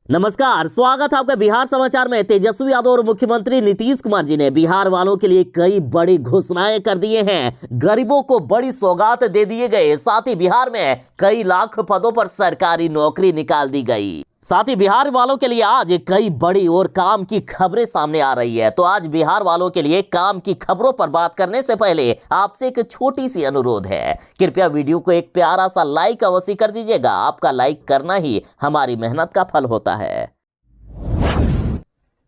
नमस्कार, स्वागत है आपका बिहार समाचार में। तेजस्वी यादव और मुख्यमंत्री नीतीश कुमार जी ने बिहार वालों के लिए कई बड़ी घोषणाएं कर दिए हैं। गरीबों को बड़ी सौगात दे दिए गए। साथ ही बिहार में कई लाख पदों पर सरकारी नौकरी निकाल दी गई। साथ ही बिहार वालों के लिए आज कई बड़ी और काम की खबरें सामने आ रही है। तो आज बिहार वालों के लिए काम की खबरों पर बात करने से पहले आपसे एक छोटी सी अनुरोध है, कृपया वीडियो को एक प्यारा सा लाइक अवश्य कर दीजिएगा। आपका लाइक करना ही हमारी मेहनत का फल होता है।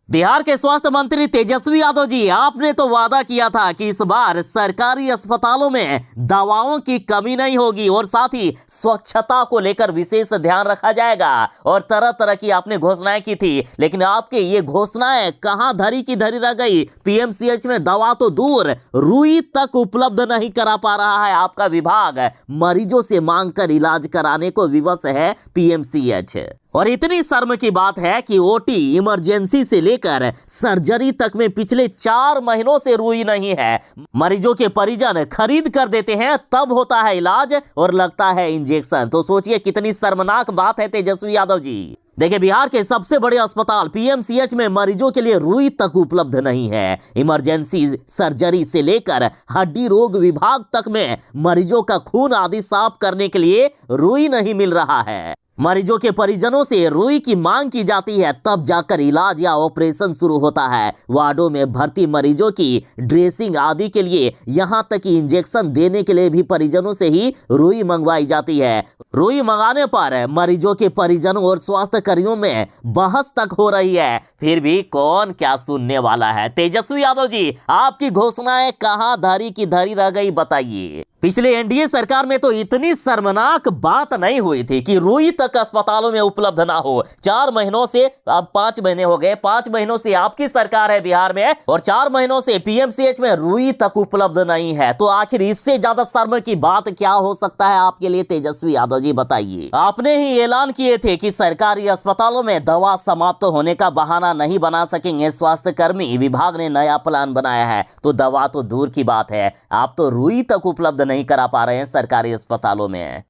बिहार के स्वास्थ्य मंत्री तेजस्वी यादव जी, आपने तो वादा किया था कि इस बार सरकारी अस्पतालों में दवाओं की कमी नहीं होगी और साथ ही स्वच्छता को लेकर विशेष ध्यान रखा जाएगा और तरह तरह की आपने घोषणाएं की थी। लेकिन आपके ये घोषणाएं कहां धरी की धरी रह गई। पीएमसीएच में दवा तो दूर, रुई तक उपलब्ध नहीं करा पा रहा है आपका विभाग। मरीजों से मांग कर इलाज कराने को विवश है पीएमसीएच। और इतनी शर्म की बात है कि ओटी, इमरजेंसी से लेकर सर्जरी तक में पिछले 4 महीनों से रुई नहीं है। मरीजों के परिजन खरीद कर देते हैं, तब होता है इलाज और लगता है इंजेक्शन। तो सोचिए कितनी शर्मनाक बात है तेजस्वी यादव जी। देखिए, बिहार के सबसे बड़े अस्पताल पीएमसीएच में मरीजों के लिए रुई तक उपलब्ध नहीं है। इमरजेंसी सर्जरी से लेकर हड्डी रोग विभाग तक में मरीजों का खून आदि साफ करने के लिए रुई नहीं मिल रहा है। मरीजों के परिजनों से रुई की मांग की जाती है, तब जाकर इलाज या ऑपरेशन शुरू होता है। वार्डों में भर्ती मरीजों की ड्रेसिंग आदि के लिए, यहां तक कि इंजेक्शन देने के लिए भी परिजनों से ही रुई मंगवाई जाती है। रुई मंगाने पर मरीजों के परिजनों और स्वास्थ्य कर्मियों में बहस तक हो रही है, फिर भी कौन क्या सुनने वाला है। तेजस्वी यादव जी, आपकी घोषणाएं कहां धरी की धरी रह गई, बताइए। पिछले एनडीए सरकार में तो इतनी शर्मनाक बात नहीं हुई थी कि रुई तक अस्पतालों में उपलब्ध ना हो। 4 महीनों से, अब 5 महीने हो गए, 5 महीनों से आपकी सरकार है बिहार में और 4 महीनों से पीएमसीएच में रुई तक उपलब्ध नहीं है। तो आखिर इससे ज्यादा शर्म की बात क्या हो सकता है आपके लिए, तेजस्वी यादव जी, बताइए। आपने ही ऐलान किए थे कि सरकारी अस्पतालों में दवा समाप्त होने का बहाना नहीं बना सकेंगे स्वास्थ्य कर्मी। विभाग ने नया प्लान बनाया है, तो दवा तो दूर की बात है, आप तो रुई तक उपलब्ध नहीं करा पा रहे हैं सरकारी अस्पतालों में।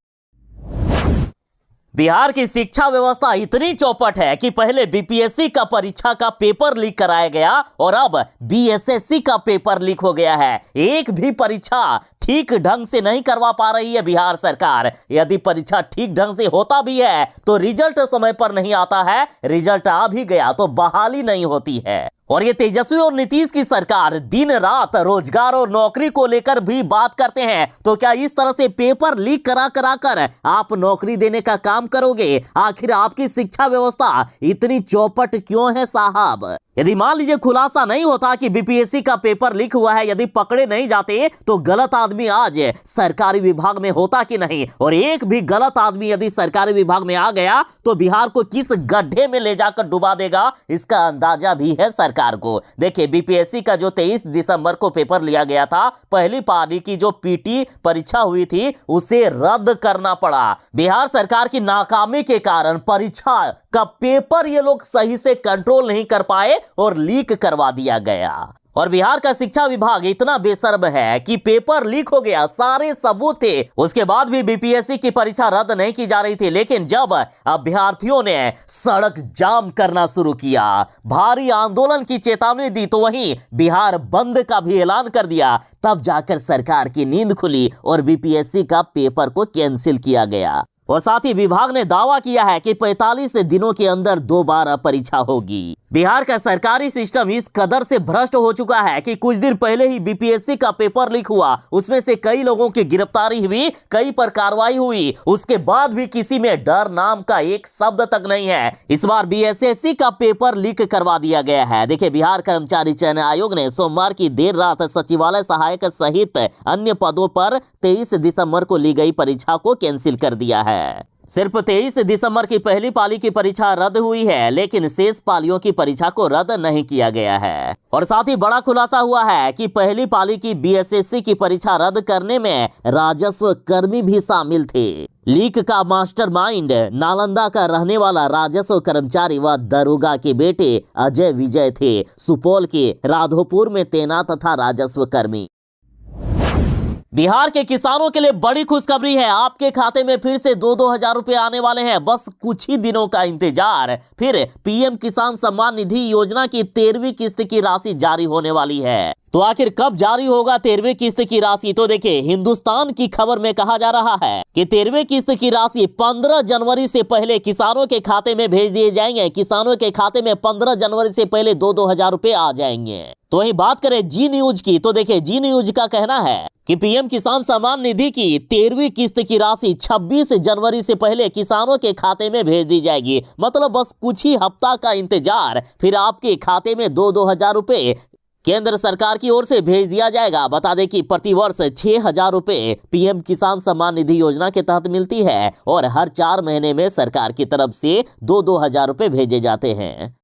बिहार की शिक्षा व्यवस्था इतनी चौपट है कि पहले बीपीएससी का परीक्षा का पेपर लीक कराया गया और अब बीएसएससी का पेपर लीक हो गया है। एक भी परीक्षा ठीक ढंग से नहीं करवा पा रही है बिहार सरकार। यदि परीक्षा ठीक ढंग से होता भी है तो रिजल्ट समय पर नहीं आता है, रिजल्ट आ भी गया तो बहाली नहीं होती है। और ये तेजस्वी और नीतीश की सरकार दिन रात रोजगार और नौकरी को लेकर भी बात करते हैं। तो क्या इस तरह से पेपर लीक करा कर आप नौकरी देने का काम करोगे? आखिर आपकी शिक्षा व्यवस्था इतनी चौपट क्यों है साहब? यदि मान लीजिए खुलासा नहीं होता कि बीपीएससी का पेपर लीक हुआ है, यदि पकड़े नहीं जाते तो गलत आदमी आज सरकारी विभाग में होता कि नहीं? और एक भी गलत आदमी यदि सरकारी विभाग में आ गया तो बिहार को किस गड्ढे में ले जाकर डुबा देगा, इसका अंदाजा भी है सरकार को। देखिए, बीपीएससी का जो 23 दिसंबर को पेपर लिया गया था, पहली पारी की जो पीटी परीक्षा हुई थी उसे रद्द करना पड़ा। बिहार सरकार की नाकामी के कारण परीक्षा का पेपर ये लोग सही से कंट्रोल नहीं कर पाए और लीक करवा दिया गया। और बिहार का शिक्षा विभाग इतना बेशर्म है कि पेपर लीक हो गया, सारे सबूत थे, उसके बाद भी बीपीएससी की परीक्षा रद्द नहीं की जा रही थी। लेकिन जब अभ्यर्थियों ने सड़क जाम करना शुरू किया, भारी आंदोलन की चेतावनी दी, तो वहीं बिहार बंद का भी ऐलान कर दिया, तब जाकर सरकार की नींद खुली और बीपीएससी का पेपर को कैंसिल किया गया। और साथ ही विभाग ने दावा किया है कि 45 दिनों के अंदर दोबारा परीक्षा होगी। बिहार का सरकारी सिस्टम इस कदर से भ्रष्ट हो चुका है कि कुछ दिन पहले ही बीपीएससी का पेपर लीक हुआ, उसमें से कई लोगों की गिरफ्तारी हुई, कई पर कार्रवाई हुई, उसके बाद भी किसी में डर नाम का एक शब्द तक नहीं है। इस बार बीएसएससी का पेपर लीक करवा दिया गया है। देखिए, बिहार कर्मचारी चयन आयोग ने सोमवार की देर रात सचिवालय सहायक सहित अन्य पदों पर 23 दिसंबर को ली गई परीक्षा को कैंसिल कर दिया है। सिर्फ 23 दिसंबर की पहली पाली की परीक्षा रद्द हुई है, लेकिन शेष पालियों की परीक्षा को रद्द नहीं किया गया है। और साथ ही बड़ा खुलासा हुआ है कि पहली पाली की बीएसएससी की परीक्षा रद्द करने में राजस्व कर्मी भी शामिल थे। लीक का मास्टरमाइंड नालंदा का रहने वाला राजस्व कर्मचारी व दरोगा के बेटे अजय विजय थे, सुपौल के राधोपुर में तैनात था राजस्व कर्मी। बिहार के किसानों के लिए बड़ी खुशखबरी है। आपके खाते में फिर से 2-2 हजार रुपए आने वाले हैं। बस कुछ ही दिनों का इंतजार, फिर पीएम किसान सम्मान निधि योजना की 13वीं किस्त की राशि जारी होने वाली है। तो आखिर कब जारी होगा 13वीं किस्त की राशि? तो देखिए, हिंदुस्तान की खबर में कहा जा रहा है कि 13वीं किस्त की राशि 15 जनवरी से पहले किसानों के खाते में भेज दिए जाएंगे। किसानों के खाते में 15 जनवरी से पहले 2-2 हजार रुपए आ जाएंगे। तो वही बात करें जी न्यूज की, तो देखिए जी न्यूज का कहना है कि पीएम किसान सम्मान निधि की 13वीं किस्त की राशि 26 जनवरी से पहले किसानों के खाते में भेज दी जाएगी। मतलब बस कुछ ही हफ्ता का इंतजार, फिर आपके खाते में 2-2 हजार रुपए केंद्र सरकार की ओर से भेज दिया जाएगा। बता दें कि प्रतिवर्ष 6,000 रुपए पीएम किसान सम्मान निधि योजना के तहत मिलती है और हर 4 महीने में सरकार की तरफ से 2-2 हजार रुपए भेजे जाते हैं।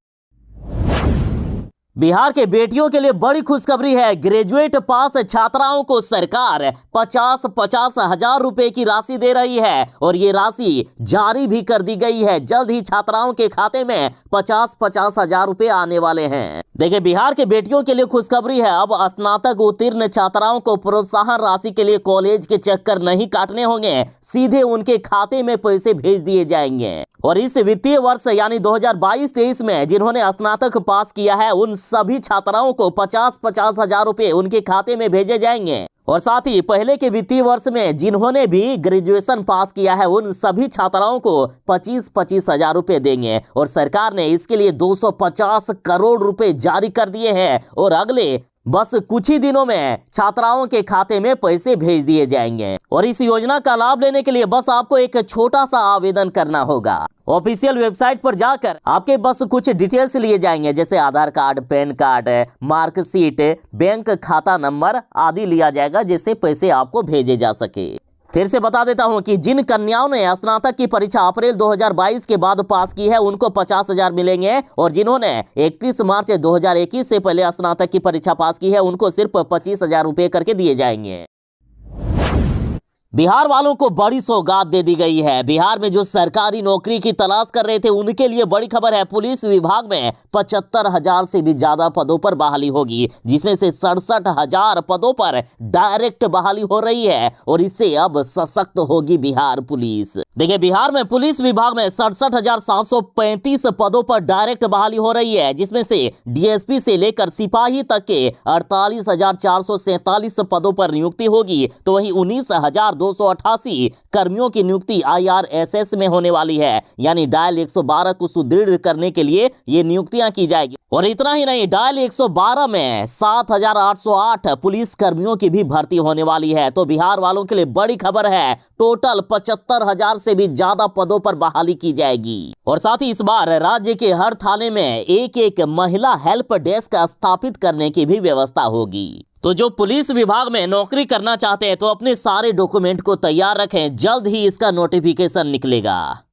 बिहार के बेटियों के लिए बड़ी खुशखबरी है। ग्रेजुएट पास छात्राओं को सरकार 50-50 हजार रुपए की राशि दे रही है और ये राशि जारी भी कर दी गई है। जल्द ही छात्राओं के खाते में 50-50 हजार रुपए आने वाले हैं। देखिए, बिहार के बेटियों के लिए खुशखबरी है। अब स्नातक उत्तीर्ण छात्राओं को प्रोत्साहन राशि के लिए कॉलेज के चक्कर नहीं काटने होंगे, सीधे उनके खाते में पैसे भेज दिए जाएंगे। और इस वित्तीय वर्ष यानी 2022-23 में जिन्होंने स्नातक पास किया है, उन सभी छात्राओं को 50-50 हजार रुपए उनके खाते में भेजे जाएंगे। और साथ ही पहले के वित्तीय वर्ष में जिन्होंने भी ग्रेजुएशन पास किया है, उन सभी छात्राओं को 25-25 हजार रुपए देंगे। और सरकार ने इसके लिए 250 करोड़ रुपए जारी कर दिए हैं और अगले बस कुछ ही दिनों में छात्राओं के खाते में पैसे भेज दिए जाएंगे। और इस योजना का लाभ लेने के लिए बस आपको एक छोटा सा आवेदन करना होगा। ऑफिशियल वेबसाइट पर जाकर आपके बस कुछ डिटेल्स लिए जाएंगे, जैसे Aadhaar card, PAN card, marksheet, bank खाता नंबर आदि लिया जाएगा, जिससे पैसे आपको भेजे जा सके। फिर से बता देता हूं कि जिन कन्याओं ने स्नातक की परीक्षा अप्रैल 2022 के बाद पास की है, उनको 50 हजार मिलेंगे। और जिन्होंने 31 मार्च 2021 से पहले स्नातक की परीक्षा पास की है, उनको सिर्फ 25 हजार रुपए करके दिए जाएंगे। बिहार वालों को बड़ी सौगात दे दी गई है। बिहार में जो सरकारी नौकरी की तलाश कर रहे थे, उनके लिए बड़ी खबर है। पुलिस विभाग में 75 हजार से भी ज्यादा पदों पर बहाली होगी, जिसमें से 67 हजार पदों पर डायरेक्ट बहाली हो रही है। और इससे अब सशक्त होगी बिहार पुलिस। देखिए, बिहार में पुलिस विभाग में 67,735 पदों पर डायरेक्ट बहाली हो रही है, जिसमें से डीएसपी से लेकर सिपाही तक के 48,447 पदों पर नियुक्ति होगी। तो वहीं 19,288 कर्मियों की नियुक्ति IRSS में होने वाली है। यानी डायल 112 को सुदृढ़ करने के लिए ये नियुक्तियां की जाएगी। और इतना ही नहीं, डायल 112 में 7,808 पुलिस कर्मियों की भी भर्ती होने वाली है। तो बिहार वालों के लिए बड़ी खबर है। टोटल 75,000 से भी ज्यादा पदों पर बहाली की जाएगी। और साथ ही इस बार राज्य के हर थाने में एक महिला हेल्प डेस्क स्थापित करने की भी व्यवस्था होगी। तो जो पुलिस विभाग में नौकरी करना चाहते हैं, तो अपने सारे डॉक्यूमेंट को तैयार रखें, जल्द ही इसका नोटिफिकेशन निकलेगा।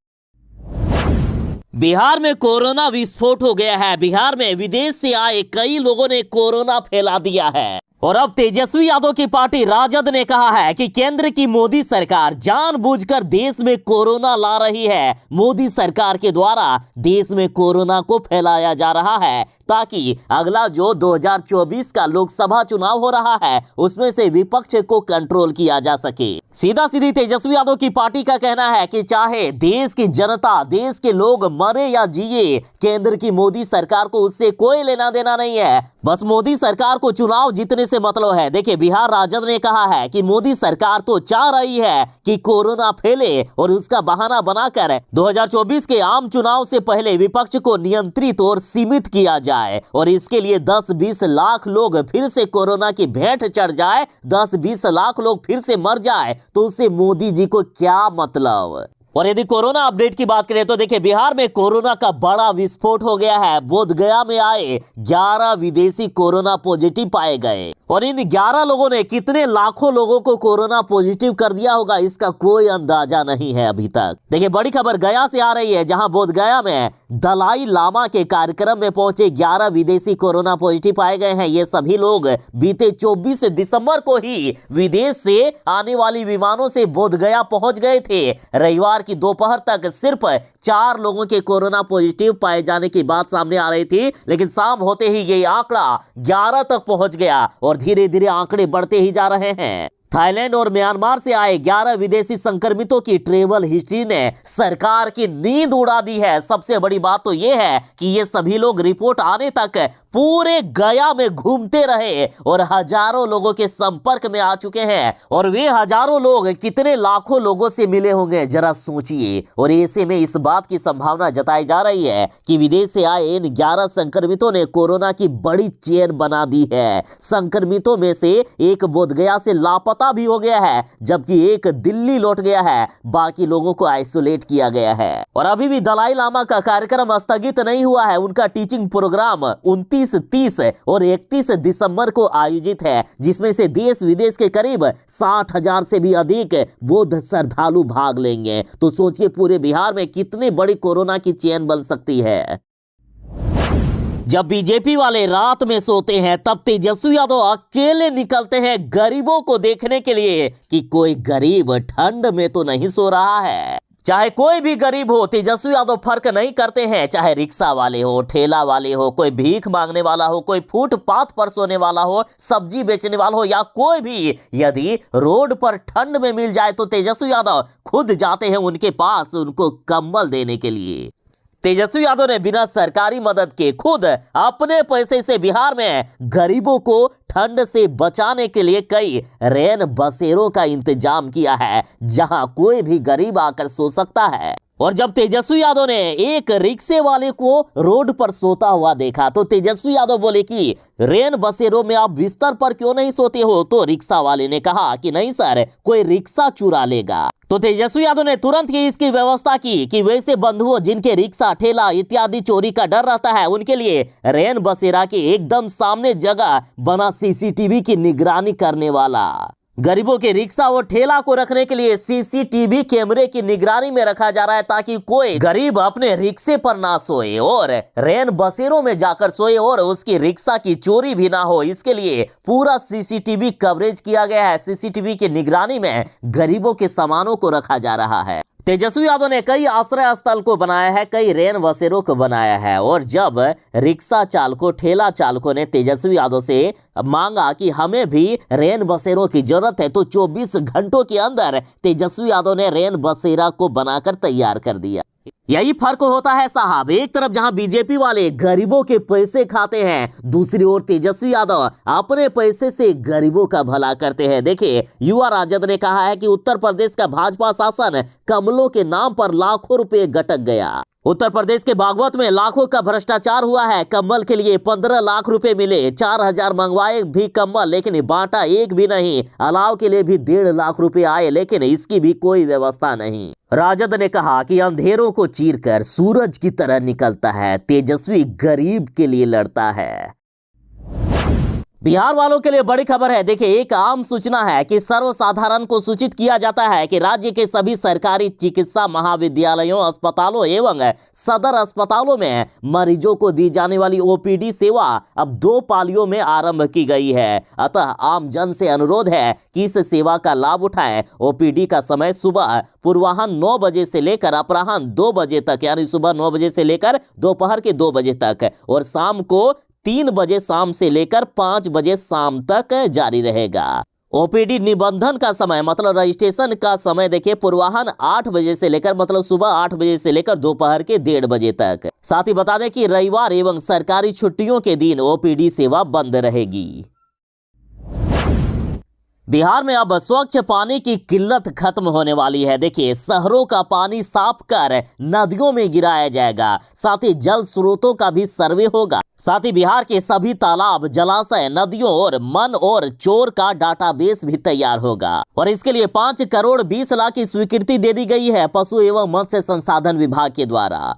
बिहार में कोरोना विस्फोट हो गया है। बिहार में विदेश से आए कई लोगों ने कोरोना फैला दिया है। और अब तेजस्वी यादव की पार्टी राजद ने कहा है कि केंद्र की मोदी सरकार जानबूझकर देश में कोरोना ला रही है। मोदी सरकार के द्वारा देश में कोरोना को फैलाया जा रहा है, ताकि अगला जो 2024 का लोकसभा चुनाव हो रहा है, उसमें से विपक्ष को कंट्रोल किया जा सके। सीधा सीधी तेजस्वी यादव की पार्टी का कहना है कि चाहे देश की जनता, देश के लोग मरे या जिए, केंद्र की मोदी सरकार को उससे कोई लेना देना नहीं है। बस मोदी सरकार को चुनाव जीतने से मतलब है। देखिए, बिहार राजद ने कहा है कि मोदी सरकार तो चाह रही है कि कोरोना फैले और उसका बहाना बनाकर 2024 के आम चुनाव से पहले विपक्ष को नियंत्रित और सीमित किया जाए। और इसके लिए 10-20 लाख लोग फिर से कोरोना की भेंट चढ़ जाए, 10-20 लाख लोग फिर से मर जाए, तो उससे मोदी जी को क्या मतलब। और यदि कोरोना अपडेट की बात करें, तो देखिए, बिहार में कोरोना का बड़ा विस्फोट हो गया है। बोधगया में आए 11 विदेशी कोरोना पॉजिटिव पाए गए। और इन 11 लोगों ने कितने लाखों लोगों को कोरोना पॉजिटिव कर दिया होगा, इसका कोई अंदाजा नहीं है अभी तक। देखिए, बड़ी खबर गया से आ रही है, जहां बोधगया में दलाई लामा के कार्यक्रम में पहुंचे 11 विदेशी कोरोना पॉजिटिव पाए गए हैं। ये सभी लोग बीते 24 दिसंबर को ही विदेश से आने वाली विमानों से बोधगया पहुंच गए थे। रविवार की दोपहर तक सिर्फ 4 लोगों के कोरोना पॉजिटिव पाए जाने की बात सामने आ रही थी, लेकिन शाम होते ही ये आंकड़ा 11 तक पहुंच गया और धीरे धीरे आंकड़े बढ़ते ही जा रहे हैं। थाईलैंड और म्यांमार से आए 11 विदेशी संक्रमितों की ट्रेवल हिस्ट्री ने सरकार की नींद उड़ा दी है। सबसे बड़ी बात तो यह है कि ये सभी लोग रिपोर्ट आने तक पूरे गया में घूमते रहे और हजारों लोगों के संपर्क में आ चुके हैं और वे हजारों लोग कितने लाखों लोगों से मिले होंगे, जरा सोचिए। और ऐसे में इस बात की संभावना जताई जा रही है कि विदेश से आए इन 11 संक्रमितों ने कोरोना की बड़ी चेन बना दी है। संक्रमितों में से एक बोधगया से लापता भी हो गया है, जबकि एक दिल्ली लौट गया है। बाकी लोगों को आइसोलेट किया गया है। और अभी भी दलाई लामा का कार्यक्रम स्थगित नहीं हुआ है। उनका टीचिंग प्रोग्राम 29, 30 और 31 दिसंबर को आयोजित है, जिसमें से देश विदेश के करीब 60,000 से भी अधिक बौद्ध श्रद्धालु भाग लेंगे। तो सोचिए पूरे बिहार में कितनी बड़ी कोरोना की चेन बन सकती है। जब बीजेपी वाले रात में सोते हैं तब तेजस्वी यादव अकेले निकलते हैं गरीबों को देखने के लिए कि कोई गरीब ठंड में तो नहीं सो रहा है। चाहे कोई भी गरीब हो, तेजस्वी यादव फर्क नहीं करते हैं। चाहे रिक्शा वाले हो, ठेला वाले हो, कोई भीख मांगने वाला हो, कोई फुटपाथ पर सोने वाला हो, सब्जी बेचने वाला हो या कोई भी, यदि रोड पर ठंड में मिल जाए तो तेजस्वी यादव खुद जाते हैं उनके पास उनको कंबल देने के लिए। तेजस्वी यादव ने बिना सरकारी मदद के खुद अपने पैसे से बिहार में गरीबों को ठंड से बचाने के लिए कई रेन बसेरों का इंतजाम किया है, जहां कोई भी गरीब आकर सो सकता है। और जब तेजस्वी यादव ने एक रिक्शे वाले को रोड पर सोता हुआ देखा तो तेजस्वी यादव बोले कि रेन बसेरों में आप बिस्तर पर क्यों नहीं सोते हो? तो रिक्शा वाले ने कहा कि नहीं सर, कोई रिक्शा चुरा लेगा। तो तेजस्वी यादव ने तुरंत ही इसकी व्यवस्था की कि वैसे बंधुओं जिनके रिक्शा, ठेला इत्यादि चोरी का डर रहता है, उनके लिए रेन बसेरा के एकदम सामने जगह बना सीसीटीवी की निगरानी करने वाला। गरीबों के रिक्शा और ठेला को रखने के लिए सीसीटीवी कैमरे की निगरानी में रखा जा रहा है, ताकि कोई गरीब अपने रिक्शे पर ना सोए और रेन बसेरों में जाकर सोए और उसकी रिक्शा की चोरी भी ना हो। इसके लिए पूरा सीसीटीवी कवरेज किया गया है। सीसीटीवी की निगरानी में गरीबों के सामानों को रखा जा रहा है। तेजस्वी यादव ने कई आश्रय स्थल को बनाया है, कई रेन बसेरों को बनाया है। और जब रिक्शा चालकों, ठेला चालकों ने तेजस्वी यादव से मांगा कि हमें भी रेन बसेरों की जरूरत है, तो 24 घंटों के अंदर तेजस्वी यादव ने रेन बसेरा को बनाकर तैयार कर दिया। यही फर्क होता है साहब। एक तरफ जहां बीजेपी वाले गरीबों के पैसे खाते हैं, दूसरी ओर तेजस्वी यादव अपने पैसे से गरीबों का भला करते हैं। देखिए, युवा राजद ने कहा है कि उत्तर प्रदेश का भाजपा शासन कमलों के नाम पर लाखों रुपए गटक गया। उत्तर प्रदेश के बागवत में लाखों का भ्रष्टाचार हुआ है। कम्बल के लिए 15 लाख रुपए मिले, 4,000 मंगवाए भी कम्बल, लेकिन बांटा एक भी नहीं। अलाव के लिए भी 1.5 लाख रुपए आए, लेकिन इसकी भी कोई व्यवस्था नहीं। राजद ने कहा कि अंधेरों को चीरकर सूरज की तरह निकलता है, तेजस्वी गरीब के लिए लड़ता है। बिहार वालों के लिए बड़ी खबर है। देखिए, एक आम सूचना है कि सर्वसाधारण को सूचित किया जाता है कि राज्य के सभी सरकारी चिकित्सा महाविद्यालयों, अस्पतालों एवं सदर अस्पतालों में मरीजों को दी जाने वाली ओपीडी सेवा अब 2 पालियों में आरंभ की गई है। अतः आम जन से अनुरोध है कि इस सेवा का लाभ उठाएं। ओपीडी का समय सुबह पूर्वाह्न 9 बजे से लेकर अपराह्न 2 बजे तक, यानी सुबह 9 बजे से लेकर दोपहर के 2 बजे तक, और शाम को 3 बजे शाम से लेकर 5 बजे शाम तक जारी रहेगा। ओपीडी निबंधन का समय, मतलब रजिस्ट्रेशन का समय, देखिए पूर्वाह्न 8 बजे से लेकर, मतलब सुबह 8 बजे से लेकर दोपहर के 1:30 बजे तक। साथ ही बता दें कि रविवार एवं सरकारी छुट्टियों के दिन ओपीडी सेवा बंद रहेगी। बिहार में अब स्वच्छ पानी की किल्लत खत्म होने वाली है। देखिए, शहरों का पानी साफ कर नदियों में गिराया जाएगा। साथ ही जल स्रोतों का भी सर्वे होगा। साथ ही बिहार के सभी तालाब, जलाशय, नदियों और मन और चोर का डाटाबेस भी तैयार होगा। और इसके लिए 5 करोड़ 20 लाख की स्वीकृति दे दी गई है पशु एवं मत्स्य संसाधन विभाग के द्वारा।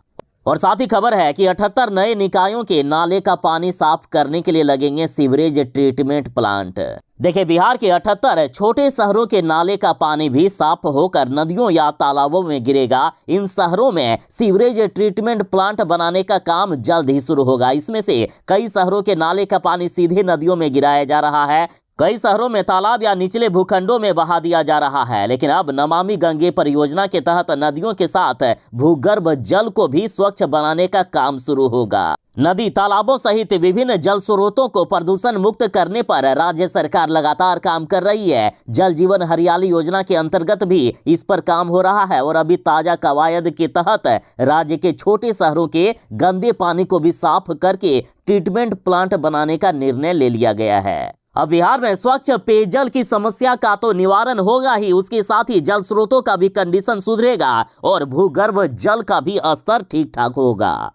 और साथ ही खबर है कि 78 नए निकायों के नाले का पानी साफ करने के लिए लगेंगे सीवरेज ट्रीटमेंट प्लांट। देखिए, बिहार के 78 छोटे शहरों के नाले का पानी भी साफ होकर नदियों या तालाबों में गिरेगा। इन शहरों में सीवरेज ट्रीटमेंट प्लांट बनाने का काम जल्द ही शुरू होगा। इसमें से कई शहरों के नाले का पानी सीधे नदियों में गिराया जा रहा है। कई शहरों में तालाब या निचले भूखंडों में बहा दिया जा रहा है। लेकिन अब नमामि गंगे परियोजना के तहत नदियों के साथ भूगर्भ जल को भी स्वच्छ बनाने का काम शुरू होगा। नदी, तालाबों सहित विभिन्न जल स्रोतों को प्रदूषण मुक्त करने पर राज्य सरकार लगातार काम कर रही है। जल जीवन हरियाली योजना के अंतर्गत भी इस पर काम हो रहा है और अभी ताजा कवायद के तहत राज्य के छोटे शहरों के गंदे पानी को भी साफ करके ट्रीटमेंट प्लांट बनाने का निर्णय ले लिया गया है। अब बिहार में स्वच्छ पेयजल की समस्या का तो निवारण होगा ही, उसके साथ ही जल स्रोतों का भी कंडीशन सुधरेगा और भूगर्भ जल का भी स्तर ठीक ठाक होगा।